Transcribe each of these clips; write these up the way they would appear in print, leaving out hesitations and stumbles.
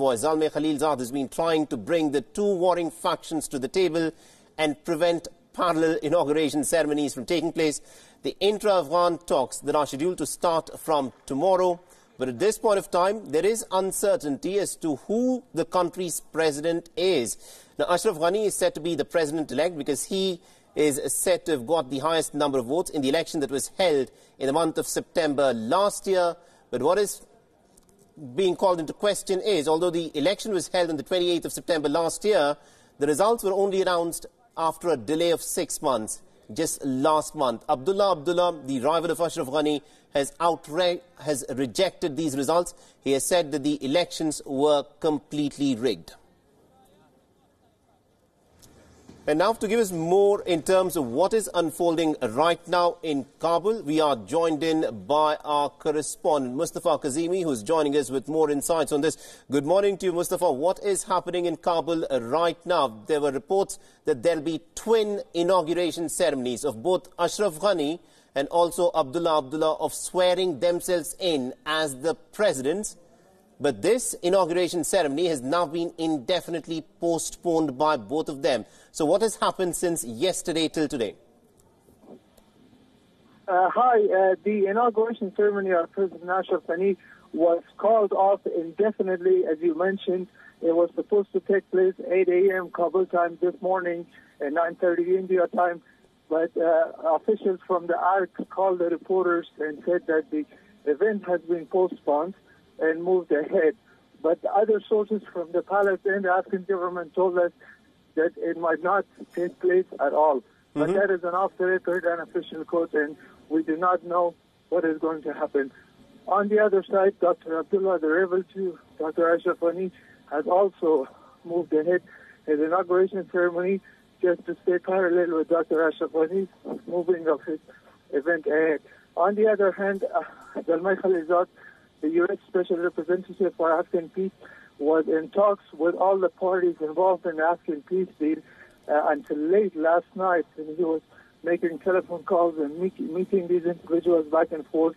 Zalmay Khalilzad has been trying to bring the two warring factions to the table and prevent parallel inauguration ceremonies from taking place. The intra-Afghan talks that are scheduled to start from tomorrow. But at this point of time, there is uncertainty as to who the country's president is. Now, Ashraf Ghani is said to be the president-elect because he is said to have got the highest number of votes in the election that was held in the month of September last year. But what is being called into question is, although the election was held on the 28th of September last year, the results were only announced after a delay of 6 months, just last month. Abdullah Abdullah, the rival of Ashraf Ghani, has rejected these results. He has said that the elections were completely rigged. And now to give us more in terms of what is unfolding right now in Kabul, we are joined in by our correspondent, Mustafa Kazimi, who is joining us with more insights on this. Good morning to you, Mustafa. What is happening in Kabul right now? There were reports that there will be twin inauguration ceremonies of both Ashraf Ghani and also Abdullah Abdullah of swearing themselves in as the presidents. But this inauguration ceremony has now been indefinitely postponed by both of them. So what has happened since yesterday till today? The inauguration ceremony of President Ashraf Ghani was called off indefinitely, as you mentioned. It was supposed to take place 8 a.m. Kabul time this morning and 9:30 India time. But officials from the ARC called the reporters and said that the event has been postponed and moved ahead. But other sources from the palace and the Afghan government told us that it might not take place at all. But that is an off-the-record and official quote, and we do not know what is going to happen. On the other side, Dr. Abdullah, the rival to Dr. Ashraf Ghani, has also moved ahead his inauguration ceremony just to stay parallel with Dr. Ashraf Ghani's moving of his event ahead. On the other hand, Zalmay Khalilzad, the U.S. Special Representative for Afghan Peace, was in talks with all the parties involved in the Afghan peace deal until late last night, and he was making telephone calls and meeting these individuals back and forth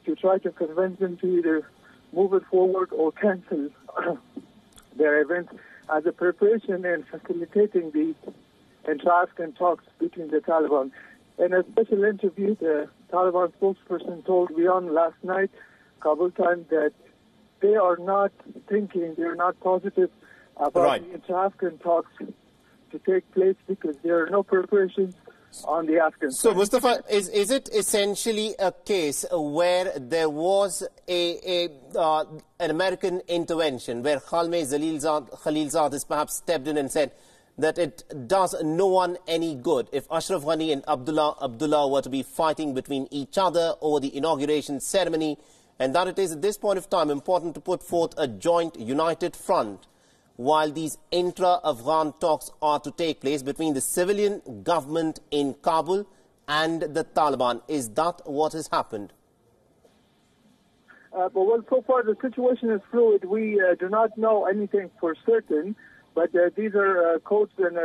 to try to convince them to either move it forward or cancel their event as a preparation and facilitating the intra-Afghan talks between the Taliban. In a special interview, the Taliban spokesperson told WION last night, Kabul time, that they are not thinking, they're not positive about the inter-Afghan talks to take place because there are no preparations on the Afghan side. So, Mustafa, is it essentially a case where there was an American intervention where Zalmay Khalilzad has perhaps stepped in and said that it does no one any good if Ashraf Ghani and Abdullah Abdullah were to be fighting between each other over the inauguration ceremony, and that it is at this point of time important to put forth a joint united front while these intra-Afghan talks are to take place between the civilian government in Kabul and the Taliban. Is that what has happened? Well, so far the situation is fluid. We do not know anything for certain, but these are codes and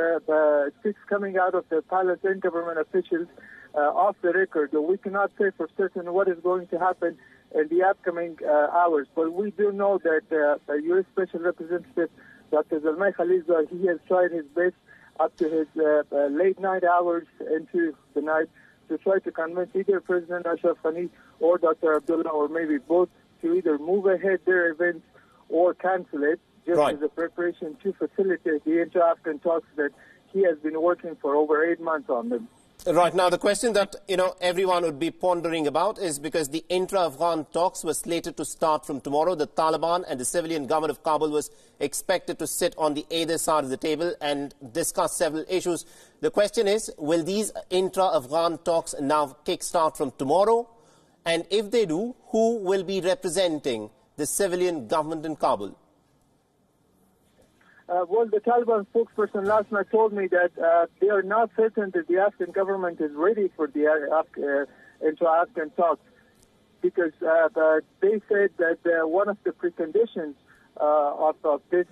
speaks coming out of the palace and government officials off the record. We cannot say for certain what is going to happen in the upcoming hours, but we do know that the U.S. Special Representative Dr. Zalmay Khalilzad, he has tried his best up to his late night hours into the night to try to convince either President Ashraf Ghani or Dr. Abdullah, or maybe both, to either move ahead their events or cancel it, just as a preparation to facilitate the inter-Afghan talks that he has been working for over 8 months on them. Right. Now, the question that, everyone would be pondering about is because the intra-Afghan talks were slated to start from tomorrow. The Taliban and the civilian government of Kabul was expected to sit on the either side of the table and discuss several issues. The question is, will these intra-Afghan talks now kickstart from tomorrow? And if they do, who will be representing the civilian government in Kabul? Well, the Taliban spokesperson last night told me that they are not certain that the Afghan government is ready for the intra-Afghan talks, because they said that one of the preconditions of this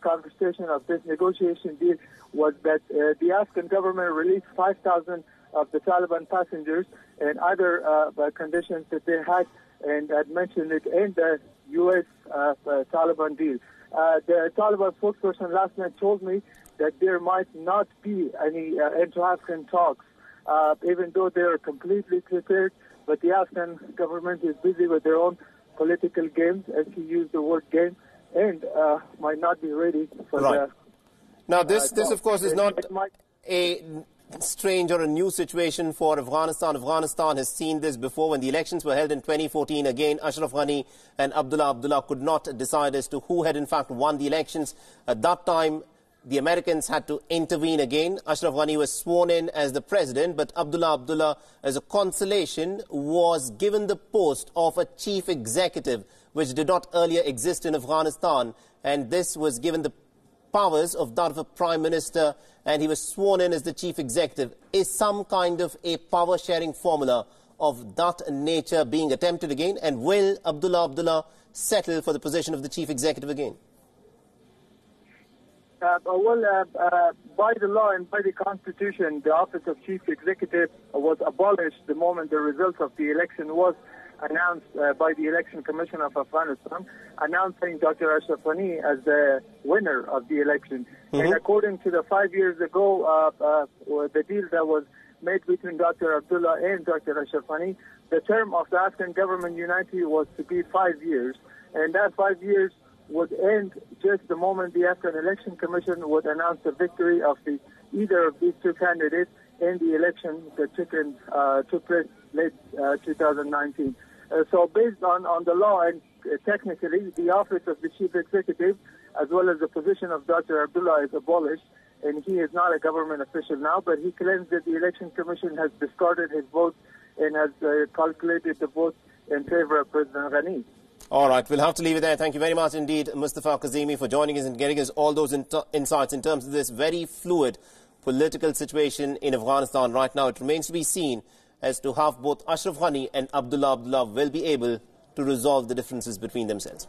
conversation, of this negotiation deal, was that the Afghan government release 5,000 of the Taliban passengers and other conditions that they had, and had mentioned it in the U.S. Taliban deal. The Taliban spokesperson last night told me that there might not be any inter-Afghan talks, even though they are completely prepared. But the Afghan government is busy with their own political games, as he used the word game, and might not be ready for the... Now, this of course, is not a strange or a new situation for Afghanistan. Afghanistan has seen this before. When the elections were held in 2014, again, Ashraf Ghani and Abdullah Abdullah could not decide as to who had in fact won the elections. At that time, the Americans had to intervene again. Ashraf Ghani was sworn in as the president, but Abdullah Abdullah, as a consolation, was given the post of a chief executive, which did not earlier exist in Afghanistan. And this was given the powers of that of a prime minister, and he was sworn in as the chief executive. Is some kind of a power-sharing formula of that nature being attempted again? And will Abdullah Abdullah settle for the position of the chief executive again? By the law and by the Constitution, the office of chief executive was abolished the moment the results of the election was announced by the Election Commission of Afghanistan, announcing Dr. Ashraf Ghani as the winner of the election. And according to the 5 years ago, the deal that was made between Dr. Abdullah and Dr. Ashraf Ghani, the term of the Afghan government unity was to be 5 years. And that 5 years would end just the moment the Afghan Election Commission would announce the victory of either of these two candidates in the election that took place late 2019. So based on the law and technically, the office of the chief executive, as well as the position of Dr. Abdullah, is abolished, and he is not a government official now, but he claims that the Election Commission has discarded his vote and has calculated the vote in favor of President Ghani. All right, we'll have to leave it there. Thank you very much indeed, Mustafa Kazimi, for joining us and getting us all those insights in terms of this very fluid political situation in Afghanistan right now. It remains to be seen as to how both Ashraf Ghani and Abdullah Abdullah will be able to resolve the differences between themselves.